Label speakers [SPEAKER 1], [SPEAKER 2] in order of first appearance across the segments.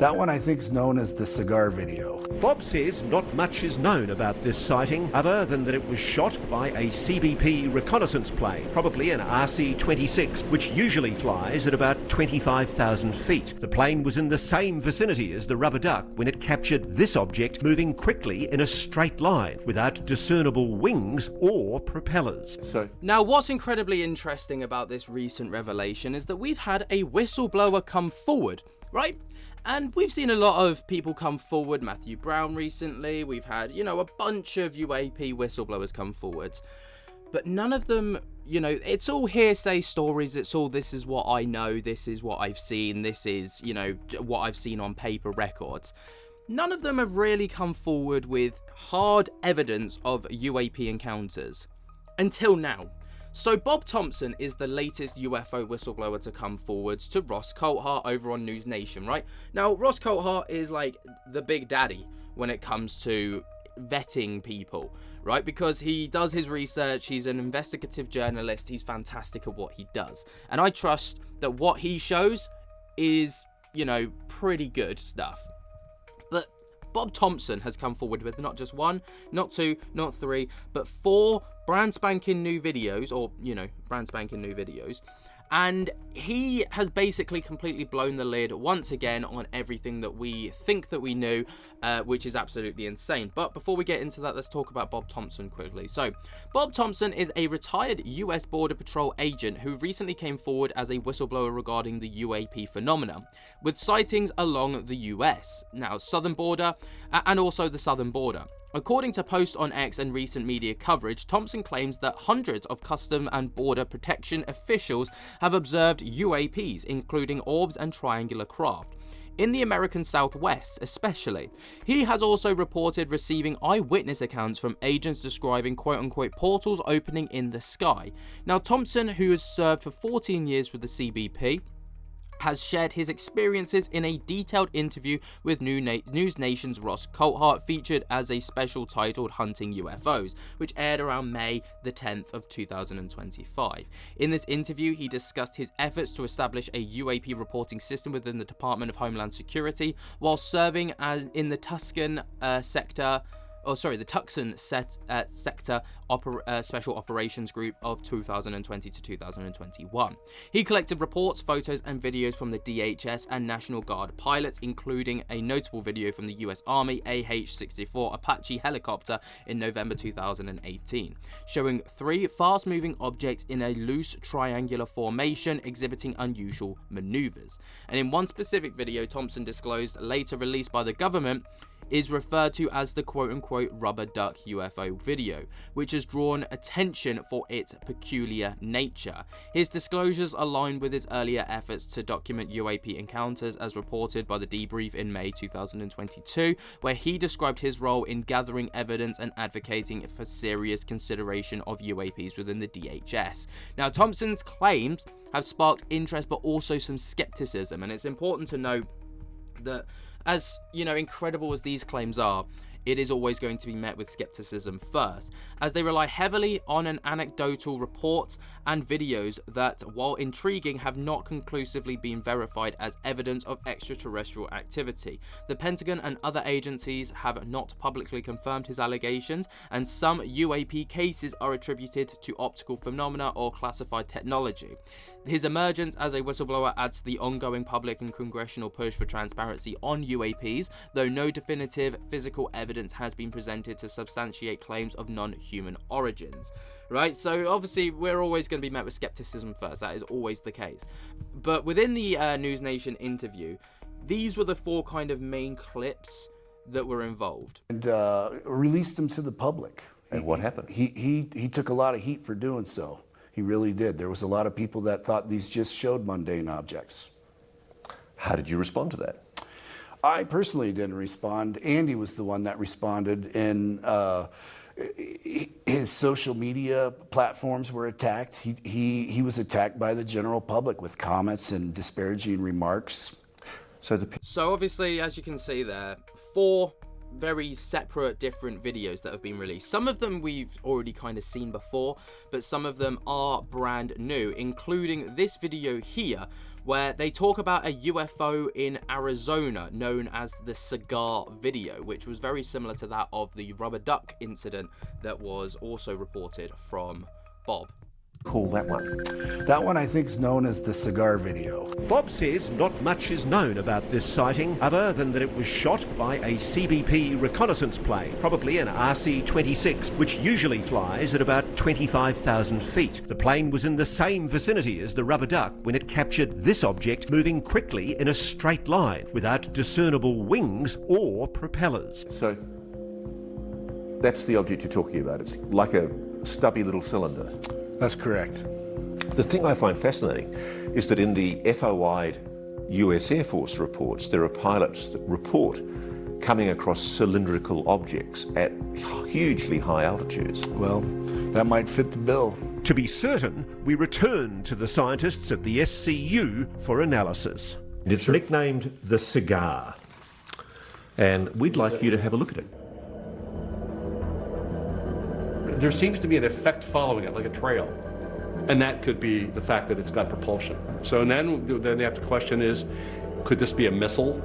[SPEAKER 1] That one I think is known as the cigar video.
[SPEAKER 2] Bob says not much is known about this sighting other than that it was shot by a CBP reconnaissance plane, probably an RC-26, which usually flies at about 25,000 feet. The plane was in the same vicinity as the rubber duck when it captured this object moving quickly in a straight line without discernible wings or propellers.
[SPEAKER 3] Now, what's incredibly interesting about this recent revelation is that we've had a whistleblower come forward, right? And we've seen a lot of people come forward. Matthew Brown recently. We've had, a bunch of UAP whistleblowers come forward. But none of them, it's all hearsay stories. It's all, this is what I know. This is what I've seen. This is, what I've seen on paper records. None of them have really come forward with hard evidence of UAP encounters. Until now. So Bob Thompson is the latest UFO whistleblower to come forwards to Ross Coulthart over on News Nation, right? Now, Ross Coulthart is like the big daddy when it comes to vetting people, right? Because he does his research, he's an investigative journalist, he's fantastic at what he does. And I trust that what he shows is, pretty good stuff. But Bob Thompson has come forward with not just one, not two, not three, but 4 brand spanking new videos, or, brand spanking new videos. And he has basically completely blown the lid once again on everything that we think that we knew, which is absolutely insane. But before we get into that, let's talk about Bob Thompson quickly. So, Bob Thompson is a retired US Border Patrol agent who recently came forward as a whistleblower regarding the UAP phenomena, with sightings along the US, now southern border, and also the southern border. According to posts on X and recent media coverage, Thompson claims that hundreds of Custom and Border Protection officials have observed UAPs, including orbs and triangular craft, in the American Southwest especially. He has also reported receiving eyewitness accounts from agents describing quote-unquote portals opening in the sky. Now, Thompson, who has served for 14 years with the CBP, has shared his experiences in a detailed interview with News Nation's Ross Coulthart, featured as a special titled Hunting UFOs, which aired around May the 10th of 2025. In this interview, he discussed his efforts to establish a UAP reporting system within the Department of Homeland Security while serving as in the Tucson sector Special Operations Group of 2020 to 2021. He collected reports, photos, and videos from the DHS and National Guard pilots, including a notable video from the US Army AH-64 Apache helicopter in November 2018, showing 3 fast-moving objects in a loose triangular formation exhibiting unusual maneuvers. And in one specific video Thompson disclosed, later released by the government, is referred to as the quote-unquote rubber duck UFO video, which has drawn attention for its peculiar nature. His disclosures align with his earlier efforts to document UAP encounters, as reported by The Debrief in May 2022, where he described his role in gathering evidence and advocating for serious consideration of UAPs within the DHS. Now, Thompson's claims have sparked interest but also some skepticism, and it's important to note that, as incredible as these claims are, it is always going to be met with skepticism first, as they rely heavily on an anecdotal reports and videos that, while intriguing, have not conclusively been verified as evidence of extraterrestrial activity. The Pentagon and other agencies have not publicly confirmed his allegations, and some UAP cases are attributed to optical phenomena or classified technology. His emergence as a whistleblower adds to the ongoing public and congressional push for transparency on UAPs, though no definitive physical evidence has been presented to substantiate claims of non-human origins. Right, so obviously we're always going to be met with skepticism first. That is always the case. But within the News Nation interview, these were the 4 kind of main clips that were involved.
[SPEAKER 1] And released them to the public.
[SPEAKER 4] And what happened?
[SPEAKER 1] He took a lot of heat for doing so. He really did. There was a lot of people that thought these just showed mundane objects.
[SPEAKER 4] How did you respond to that?
[SPEAKER 1] I personally didn't respond. Andy was the one that responded, and his social media platforms were attacked. He was attacked by the general public with comments and disparaging remarks.
[SPEAKER 3] So obviously, as you can see there, 4 very separate different videos that have been released. Some of them we've already kind of seen before, but some of them are brand new, including this video here, where they talk about a UFO in Arizona known as the cigar video, which was very similar to that of the rubber duck incident that was also reported from Bob.
[SPEAKER 4] Call that one.
[SPEAKER 1] That one I think is known as the cigar video.
[SPEAKER 2] Bob says not much is known about this sighting other than that it was shot by a CBP reconnaissance plane, probably an RC-26, which usually flies at about 25,000 feet. The plane was in the same vicinity as the rubber duck when it captured this object moving quickly in a straight line without discernible wings or propellers.
[SPEAKER 4] So that's the object you're talking about. It's like a stubby little cylinder.
[SPEAKER 1] That's correct.
[SPEAKER 4] The thing I find fascinating is that in the FOI'd US Air Force reports, there are pilots that report coming across cylindrical objects at hugely high altitudes.
[SPEAKER 1] Well, that might fit the bill.
[SPEAKER 2] To be certain, we return to the scientists at the SCU for analysis. It's nicknamed the cigar, and we'd like you to have a look at it.
[SPEAKER 5] There seems to be an effect following it, like a trail. And that could be the fact that it's got propulsion. So then the question is, could this be a missile?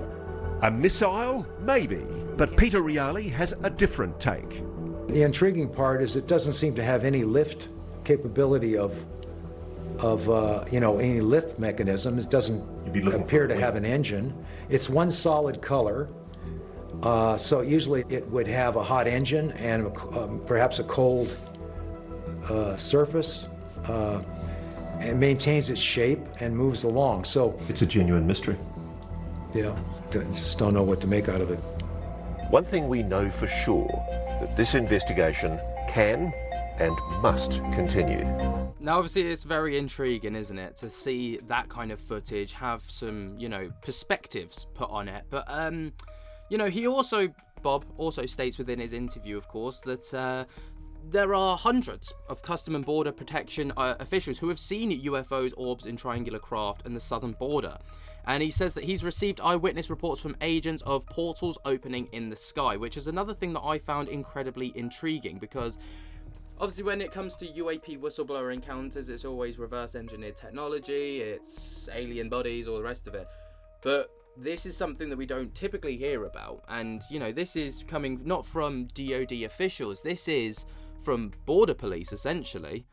[SPEAKER 2] A missile? Maybe. But Peter Reale has a different take.
[SPEAKER 6] The intriguing part is it doesn't seem to have any lift capability of any lift mechanism. It doesn't appear to have an engine. It's one solid color. So usually it would have a hot engine and perhaps a cold surface, and maintains its shape and moves along. So
[SPEAKER 4] It's a genuine mystery.
[SPEAKER 6] yeah, just don't know what to make out of it.
[SPEAKER 4] One thing we know for sure, that this investigation can and must continue.
[SPEAKER 3] Now, obviously, it's very intriguing, isn't it, to see that kind of footage, have some, perspectives put on it. But, Bob also states within his interview, of course, that there are hundreds of Custom and Border Protection officials who have seen UFOs, orbs in triangular craft in the southern border. And he says that he's received eyewitness reports from agents of portals opening in the sky, which is another thing that I found incredibly intriguing, because obviously when it comes to UAP whistleblower encounters, it's always reverse engineered technology, it's alien bodies, all the rest of it. But this is something that we don't typically hear about. And, this is coming not from DoD officials, this is from border police, essentially.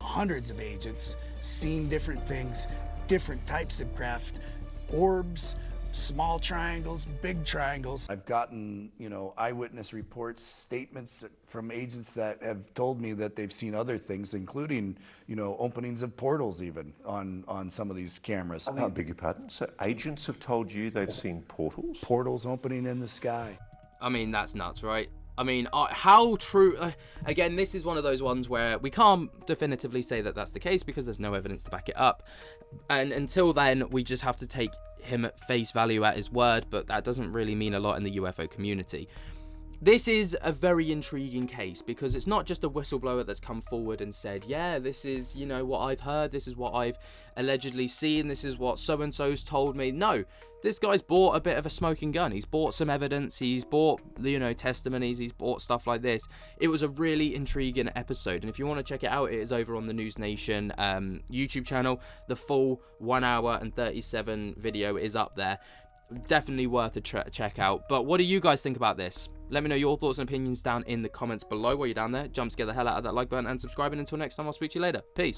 [SPEAKER 7] Hundreds of agents seen different things, different types of craft, orbs, small triangles, big triangles.
[SPEAKER 1] I've gotten, eyewitness reports, statements from agents that have told me that they've seen other things, including, openings of portals even on some of these cameras.
[SPEAKER 4] I beg your pardon? So agents have told you they've seen portals?
[SPEAKER 1] Portals opening in the sky.
[SPEAKER 3] I mean, that's nuts, right? I mean, how true... again, this is one of those ones where we can't definitively say that that's the case because there's no evidence to back it up. And until then, we just have to take him at face value at his word, but that doesn't really mean a lot in the UFO community. This is a very intriguing case because it's not just a whistleblower that's come forward and said, yeah, this is, what I've heard, this is what I've allegedly seen, this is what so-and-so's told me. No, this guy's bought a bit of a smoking gun. He's bought some evidence, he's bought, testimonies, he's bought stuff like this. It was a really intriguing episode, and if you want to check it out, it is over on the News Nation YouTube channel. The full 1 hour and 37 video is up there. Definitely worth a check out. But what do you guys think about this? Let me know your thoughts and opinions down in the comments below. While you're down there, jump scare the hell out of that like button and subscribe. And until next time, I'll speak to you later. Peace.